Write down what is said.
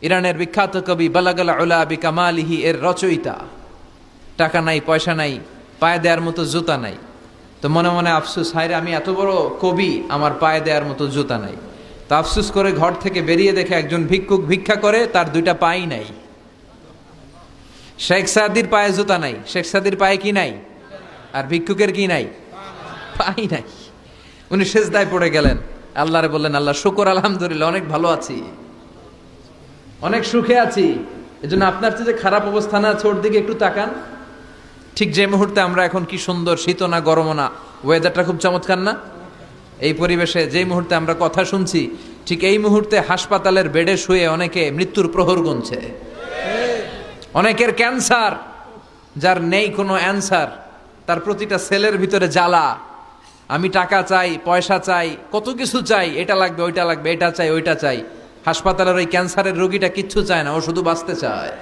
ইরানের বিখ্যাত কবি বালাগাল উলা বিকামালিহি এর রচয়িতা। টাকা নাই, পয়সা নাই, পায়ে দেওয়ার মতো জুতা নাই। তো মনে মনে আফসুস, হায়রে আমি এত বড় কবি, আমার পায়ে দেওয়ার মতো জুতা নাই। তো আফসুস করে ঘর থেকে বেরিয়ে দেখে একজন ভিক্ষুক ভিক্ষা করে, তার দুইটা পাই নাই। শেখ সাদির পায়ে জুতা নাই, শেখ সাদির পায়ে কি নাই, আর ভিক্ষুকের কি নাই, পাই নাই। উনি সেজদায় পড়ে গেলেন, আল্লাহরে বললেন, আল্লাহ শুকর, আলহামদুলিল্লাহ, অনেক ভালো আছি, অনেক সুখে আছি। এজন্য আপনার চেয়ে যে খারাপ অবস্থা না আছে ওর দিকে একটু তাকান। ঠিক যে মুহূর্তে আমরা এখন কি সুন্দর, শীত না গরম না, ওয়েদারটা খুব চমৎকার না? এই পরিবেশে যে মুহূর্তে আমরা কথা শুনছি, ঠিক এই মুহূর্তে হাসপাতালের বেডে শুয়ে অনেকে মৃত্যুর প্রহর গুনছে। অনেকের ক্যান্সার, যার নেই কোনো অ্যান্সার, তার প্রতিটা সেলের ভিতরে জ্বালা। আমি টাকা চাই, পয়সা চাই, কত কিছু চাই, এটা লাগবে, ওইটা লাগবে, এটা চাই, ওইটা চাই। হাসপাতালের ওই ক্যান্সারের রোগীটা কিচ্ছু চায় না, ও শুধু বাঁচতে চায়।